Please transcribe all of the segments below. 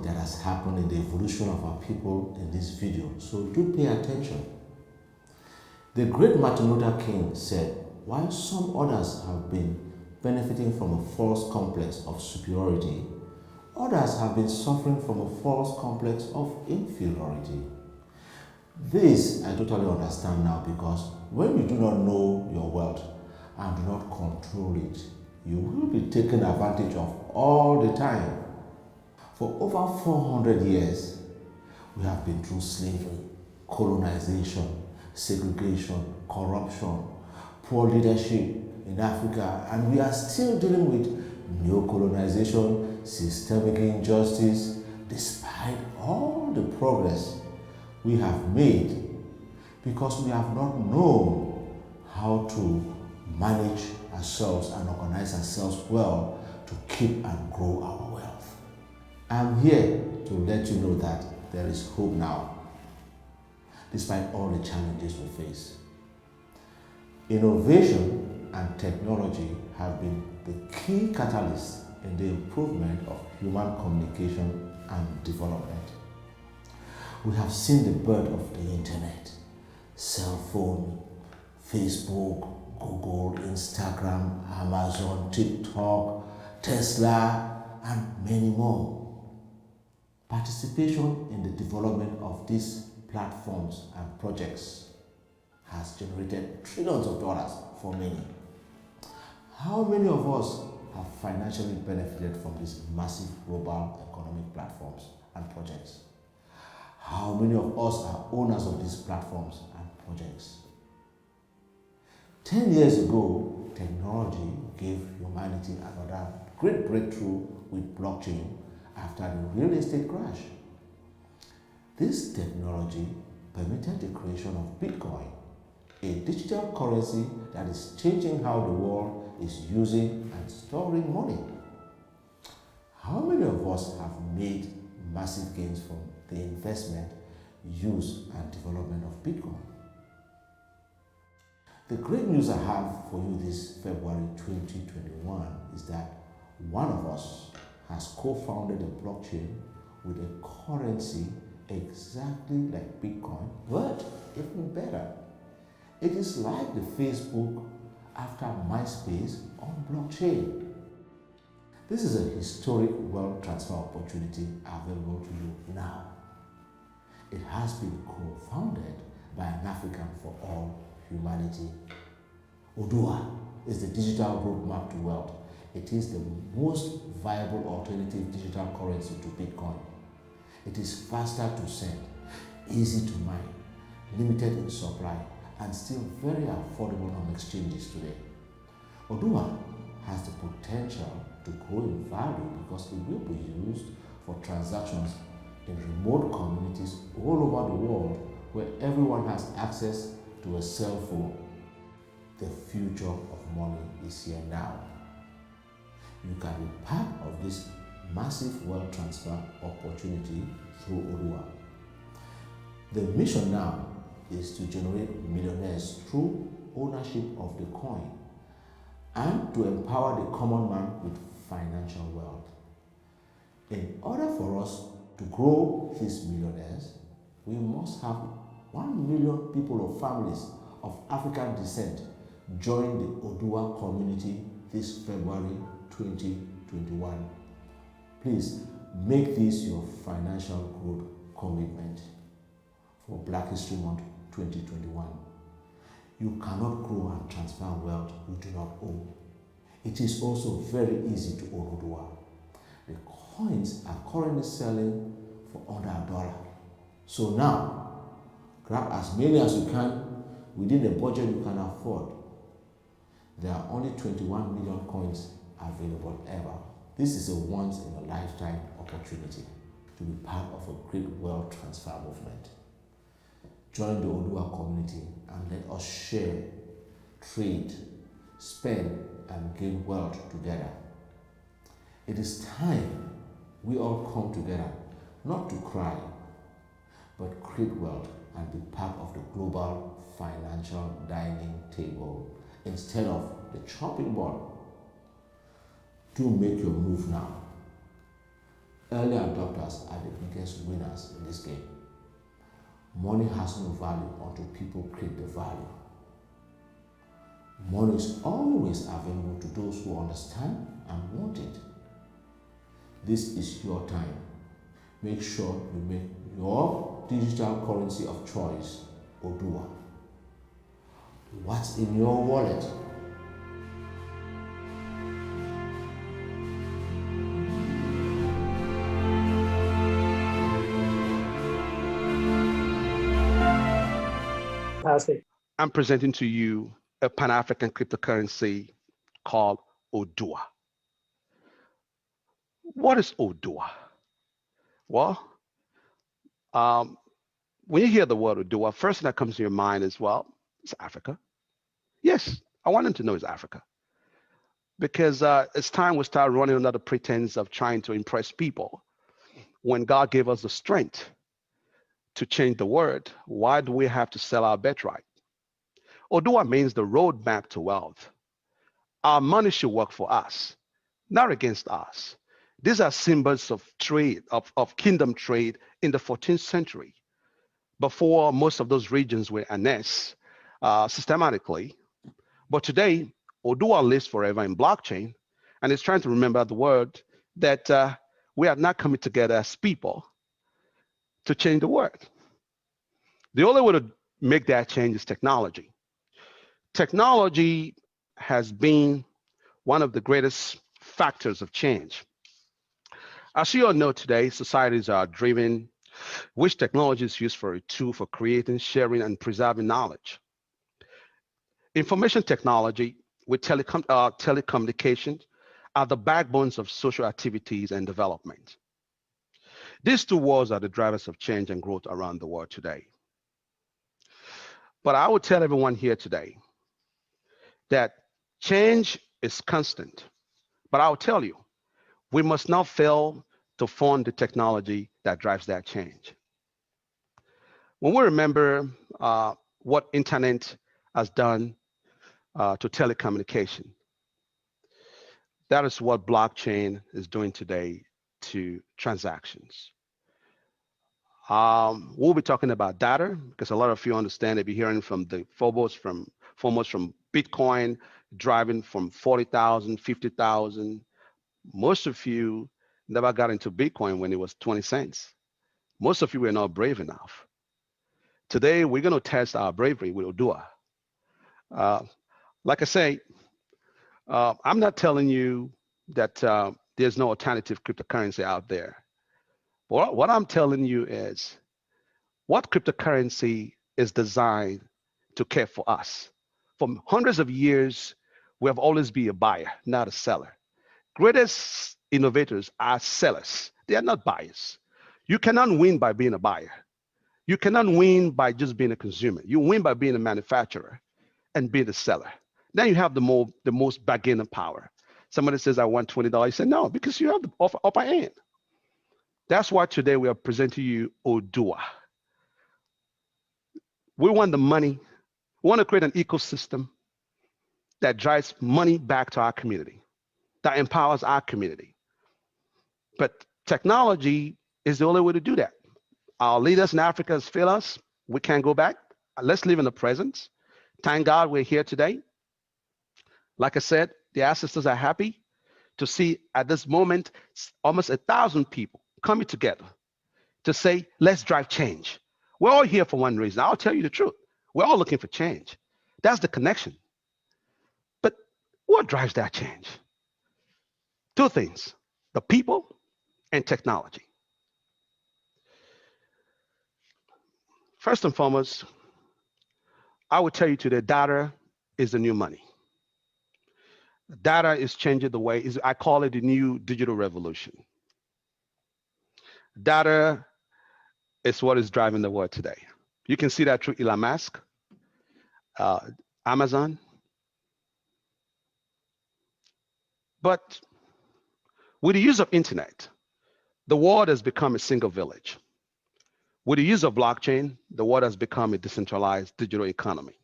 that has happened in the evolution of our people in this video, so do pay attention. The great Martin Luther King said, while some others have been benefiting from a false complex of superiority, others have been suffering from a false complex of inferiority. This I totally understand now, because when you do not know your wealth and do not control it, you will be taken advantage of all the time. For over 400 years, we have been through slavery, colonization, segregation, corruption, poor leadership in Africa, and we are still dealing with neo-colonization, systemic injustice, despite all the progress we have made, because we have not known how to manage ourselves and organize ourselves well to keep and grow our wealth. I'm here to let you know that there is hope now, despite all the challenges we face. Innovation and technology have been the key catalysts in the improvement of human communication and development. We have seen the birth of the internet, cell phone, Facebook, Google, Instagram, Amazon, TikTok, Tesla, and many more. Participation in the development of these platforms and projects has generated trillions of dollars for many. How many of us have financially benefited from these massive global economic platforms and projects? How many of us are owners of these platforms and projects? 10 years ago, technology gave humanity another great breakthrough with blockchain after the real estate crash. This technology permitted the creation of Bitcoin, a digital currency that is changing how the world is using and storing money. How many of us have made massive gains from the investment, use, and development of Bitcoin? The great news I have for you this February 2021 is that one of us has co-founded a blockchain with a currency exactly like Bitcoin, but even better. It is like the Facebook after MySpace on blockchain. This is a historic wealth transfer opportunity available to you now. It has been co-founded by an African for all humanity. Odua is the digital roadmap to wealth. It is the most viable alternative digital currency to Bitcoin. It is faster to send, easy to mine, limited in supply, and still very affordable on exchanges today. Odua has the potential to grow in value because it will be used for transactions in remote communities all over the world where everyone has access to a cell phone. The future of money is here now. You can be part of this massive wealth transfer opportunity through Odua. The mission now is to generate millionaires through ownership of the coin and to empower the common man with financial wealth. In order for us to grow these millionaires, we must have 1 million people or families of African descent join the Odua community this February 2021. Please make this your financial growth commitment for Black History Month 2021. You cannot grow and transfer wealth you do not own. It is also very easy to own Odua. The coins are currently selling for under $1. So now, grab as many as you can within the budget you can afford. There are only 21 million coins available ever. This is a once-in-a-lifetime opportunity to be part of a great wealth transfer movement. Join the Odua community and let us share, trade, spend, and gain wealth together. It is time we all come together, not to cry, but create wealth and be part of the global financial dining table instead of the chopping board. Do make your move now. Early adopters are the biggest winners in this game. Money has no value until people create the value. Money is always available to those who understand and want it. This is your time. Make sure you make your digital currency of choice Odua. What's in your wallet? Fantastic. I'm presenting to you a Pan-African cryptocurrency called Odua. What is Odua? Well, when you hear the word Odua, first thing that comes to your mind is, well, it's Africa. Yes, I want them to know it's Africa. Because it's time we start running under the pretense of trying to impress people. When God gave us the strength to change the world, why do we have to sell our birthright? Odua means the roadmap to wealth. Our money should work for us, not against us. These are symbols of trade, of kingdom trade in the 14th century, before most of those regions were annexed systematically. But today, Odua lives forever in blockchain, and it's trying to remember the word that we are not coming together as people to change the world. The only way to make that change is technology. Technology has been one of the greatest factors of change. As you all know today, societies are driven, which technology is used for a tool for creating, sharing, and preserving knowledge. Information technology with telecommunications are the backbones of social activities and development. These two worlds are the drivers of change and growth around the world today. But I would tell everyone here today that change is constant. But I'll tell you, we must not fail to fund the technology that drives that change. When we remember what internet has done to telecommunication, that is what blockchain is doing today to transactions. We'll be talking about data because a lot of you understand, if you're hearing from the foremost from Bitcoin driving from 40,000, 50,000. Most of you never got into Bitcoin when it was 20 cents. Most of you were not brave enough. Today, we're going to test our bravery with Odua. Like I say, I'm not telling you that there's no alternative cryptocurrency out there. But what I'm telling you is what cryptocurrency is designed to care for us. For hundreds of years, we have always been a buyer, not a seller. Greatest innovators are sellers. They are not buyers. You cannot win by being a buyer. You cannot win by just being a consumer. You win by being a manufacturer and being a seller. Then you have the most bargaining power. Somebody says, I want $20. You say, no, because you have the upper end. That's why today we are presenting you Odua. We want the money. We want to create an ecosystem that drives money back to our community, that empowers our community. But technology is the only way to do that. Our leaders in Africa has failed us. We can't go back. Let's live in the present. Thank God we're here today. Like I said, the ancestors are happy to see at this moment almost 1,000 people coming together to say, let's drive change. We're all here for one reason. I'll tell you the truth. We're all looking for change. That's the connection. But what drives that change? Two things, the people and technology. First and foremost, I would tell you today, data is the new money. Data is changing the way, I call it the new digital revolution. Data is what is driving the world today. You can see that through Elon Musk, Amazon. But with the use of internet, the world has become a single village. With the use of blockchain, the world has become a decentralized digital economy.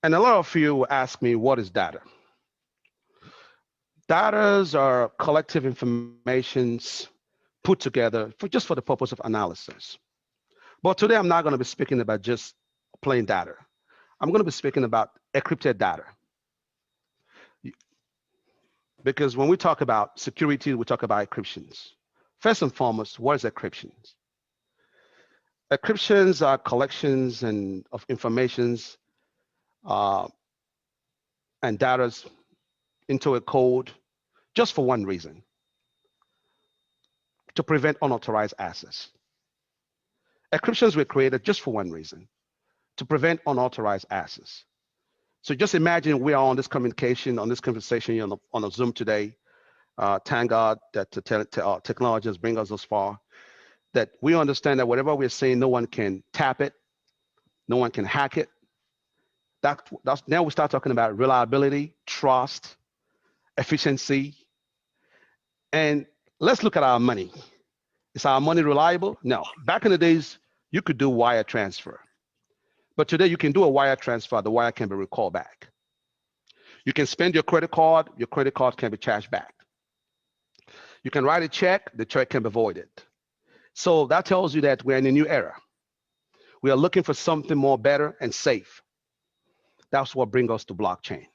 And a lot of you will ask me, what is data? Data are collective informations put together just for the purpose of analysis. But today I'm not going to be speaking about just plain data. I'm going to be speaking about encrypted data. Because when we talk about security, we talk about encryptions. First and foremost, what is encryptions? Encryptions are collections of informations uh, and data into a code just for one reason, to prevent unauthorized access. Encryptions were created just for one reason, to prevent unauthorized access. So just imagine we are on this communication, on this conversation on a Zoom today. Thank God that technology has brought us this far, that we understand that whatever we're saying, no one can tap it, no one can hack it. Now we start talking about reliability, trust, efficiency. And let's look at our money. Is our money reliable? No. Back in the days, you could do wire transfer. But today you can do a wire transfer, the wire can be recalled back. You can spend your credit card can be charged back. You can write a check, the check can be voided. So that tells you that we're in a new era. We are looking for something more better and safe. That's what brings us to blockchain.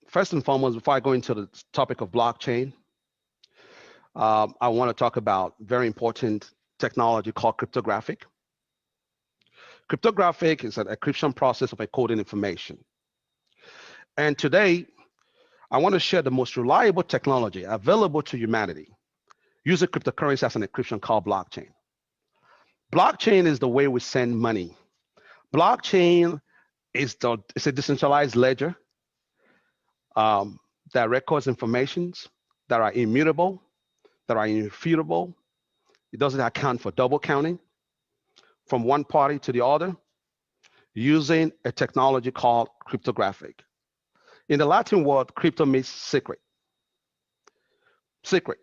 First and foremost, before I go into the topic of blockchain, I want to talk about very important technology called cryptographic. Cryptographic is an encryption process of encoding information. And today, I want to share the most reliable technology available to humanity using cryptocurrency as an encryption called blockchain. Blockchain is the way we send money. Blockchain is it's a decentralized ledger that records informations that are immutable, that are irrefutable. It doesn't account for double counting from one party to the other using a technology called cryptographic. In the Latin word, crypto means secret. Secret.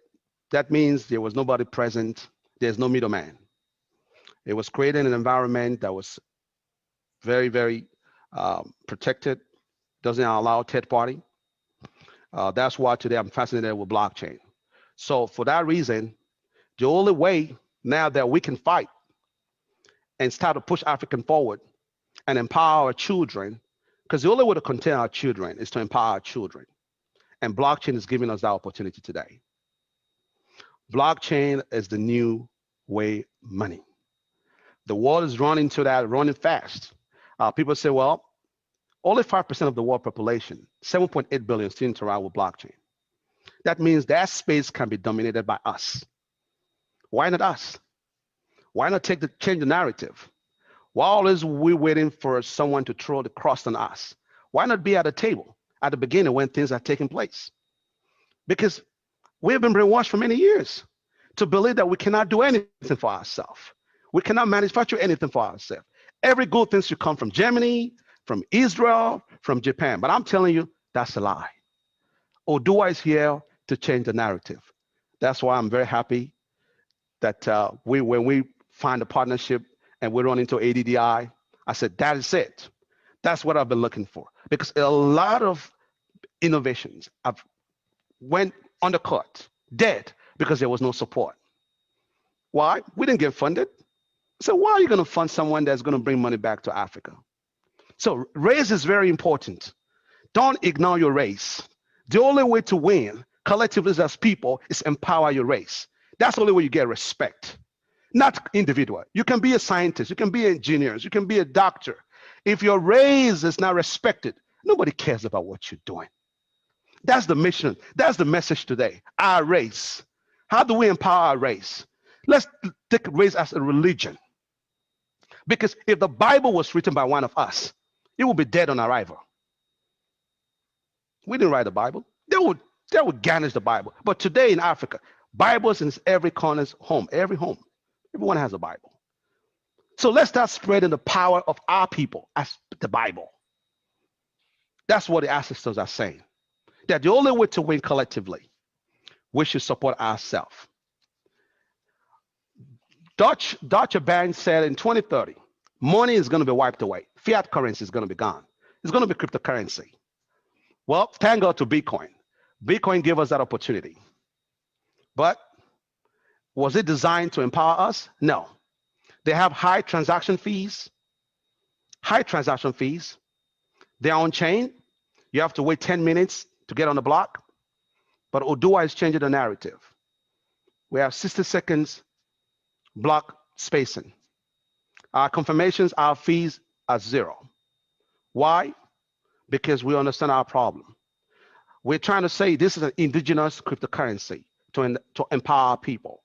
That means there was nobody present. There's no middleman. It was created in an environment that was very, very protected, doesn't allow third party. That's why today I'm fascinated with blockchain. So for that reason, the only way now that we can fight and start to push African forward and empower our children, because the only way to contain our children is to empower our children. And blockchain is giving us that opportunity today. Blockchain is the new way money. The world is running to that, running fast. People say, well, only 5% of the world population, 7.8 billion, still interact with blockchain. That means that space can be dominated by us. Why not us? Why not change the narrative? Why always we waiting for someone to throw the crust on us? Why not be at the table at the beginning when things are taking place? Because we've been brainwashed for many years to believe that we cannot do anything for ourselves. We cannot manufacture anything for ourselves. Every good thing should come from Germany, from Israel, from Japan. But I'm telling you, that's a lie. Odua is here to change the narrative. That's why I'm very happy that when we find a partnership and we run into ADDI, I said, that is it. That's what I've been looking for. Because a lot of innovations have went undercut, dead, because there was no support. Why? We didn't get funded. So why are you going to fund someone that's going to bring money back to Africa? So race is very important. Don't ignore your race. The only way to win collectively as people is empower your race. That's the only way you get respect, not individual. You can be a scientist, you can be engineers, you can be a doctor. If your race is not respected, nobody cares about what you're doing. That's the mission. That's the message today. Our race. How do we empower our race? Let's take race as a religion. Because if the Bible was written by one of us, it would be dead on arrival. We didn't write the Bible. They would garnish the Bible. But today in Africa, Bibles in every corner's home, every home. Everyone has a Bible. So let's start spreading the power of our people as the Bible. That's what the ancestors are saying. That the only way to win collectively, we should support ourselves. Deutsche Bank said in 2030, money is going to be wiped away. Fiat currency is going to be gone. It's going to be cryptocurrency. Well, thank God to Bitcoin. Bitcoin gave us that opportunity. But was it designed to empower us? No. They have high transaction fees. High transaction fees. They're on chain. You have to wait 10 minutes to get on the block. But Odua is changing the narrative. We have 60 seconds block spacing. Our confirmations, our fees are zero. Why? Because we understand our problem. We're trying to say this is an indigenous cryptocurrency to empower people.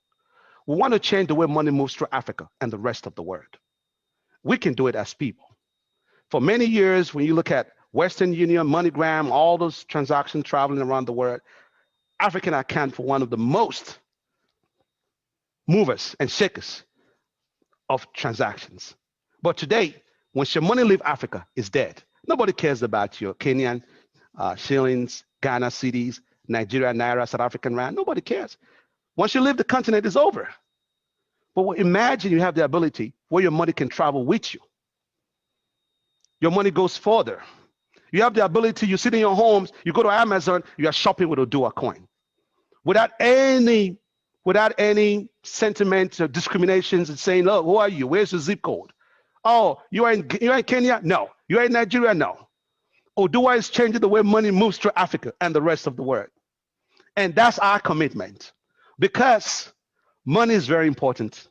We want to change the way money moves through Africa and the rest of the world. We can do it as people. For many years, when you look at Western Union, MoneyGram, all those transactions traveling around the world, African account for one of the most movers and shakers of transactions. But today, once your money leaves Africa, it's dead. Nobody cares about your Kenyan shillings, Ghana cedis, Nigeria naira, South African rand. Nobody cares. Once you leave the continent, it's over. But imagine you have the ability where your money can travel with you. Your money goes further. You have the ability, you sit in your homes, you go to Amazon, you are shopping with Oduwacoin. Without any sentiment or discriminations and saying, look, who are you? Where's your zip code? Oh, you're in Kenya? No. You're in Nigeria? No. Odua is changing the way money moves through Africa and the rest of the world. And that's our commitment, because money is very important.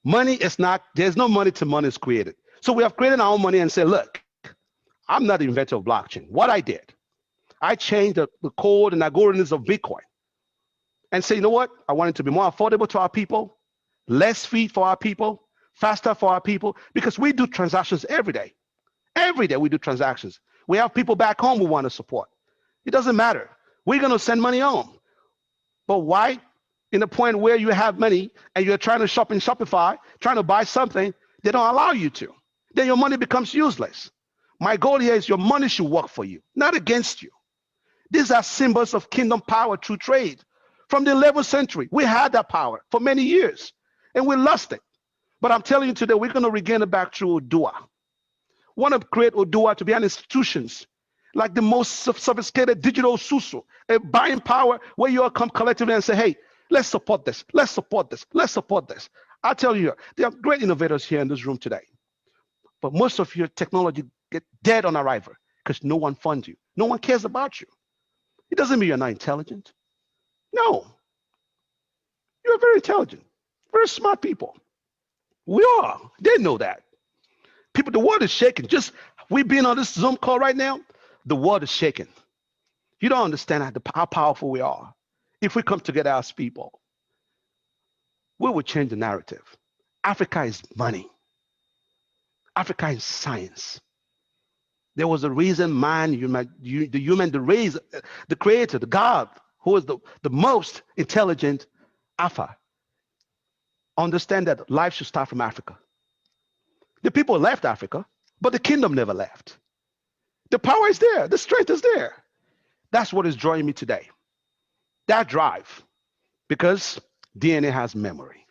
Money is not, there's no money till money is created. So we have created our own money and said, look, I'm not the inventor of blockchain. What I did, I changed the code and algorithms of Bitcoin and say, you know what? I want it to be more affordable to our people, less fee for our people, faster for our people, because we do transactions every day. Every day we do transactions. We have people back home we want to support. It doesn't matter. We're going to send money home. But why? In the point where you have money and you're trying to shop in Shopify, trying to buy something, they don't allow you to. Then your money becomes useless. My goal here is your money should work for you, not against you. These are symbols of kingdom power through trade. From the 11th century, we had that power for many years, and we lost it. But I'm telling you today, we're going to regain it back through Odua. We want to create Odua to be an institution, like the most sophisticated digital susu, a buying power where you all come collectively and say, hey, let's support this, let's support this, let's support this. I tell you, there are great innovators here in this room today. But most of your technology get dead on arrival because no one funds you. No one cares about you. It doesn't mean you're not intelligent. No. You're very intelligent, very smart people. We are. They know that. People, the world is shaking. Just we being on this Zoom call right now, the world is shaking. You don't understand how powerful we are. If we come together as people, we will change the narrative. Africa is money. Africa is science. There was a reason man, the human, the race, the creator, the God, who is the most intelligent Alpha, understand that life should start from Africa. The people left Africa, but the kingdom never left. The power is there. The strength is there. That's what is drawing me today. That drive, because DNA has memory.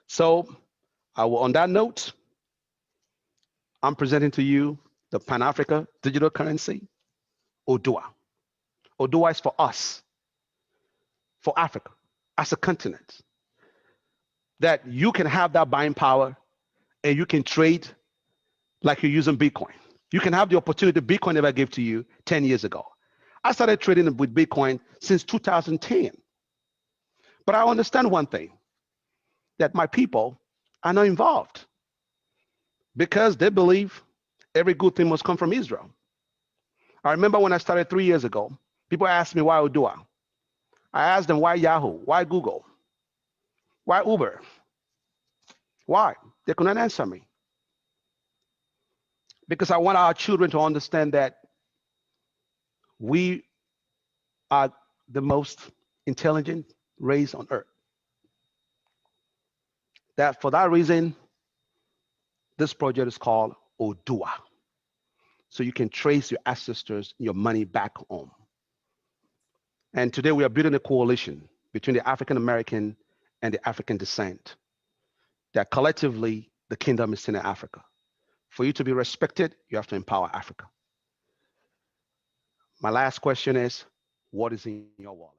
So on that note, I'm presenting to you the Pan-Africa digital currency, Odua. Odua is for us, for Africa, as a continent, that you can have that buying power and you can trade like you're using Bitcoin. You can have the opportunity Bitcoin never gave to you 10 years ago. I started trading with Bitcoin since 2010. But I understand one thing, that my people are not involved because they believe every good thing must come from Israel. I remember when I started 3 years ago, people asked me why Odua. I asked them why Yahoo, why Google, why Uber, why? They couldn't answer me. Because I want our children to understand that we are the most intelligent race on earth. That for that reason, this project is called Odua. So you can trace your ancestors, your money back home. And today we are building a coalition between the African American and the African descent, that collectively the kingdom is in Africa. For you to be respected, you have to empower Africa. My last question is, what is in your wallet?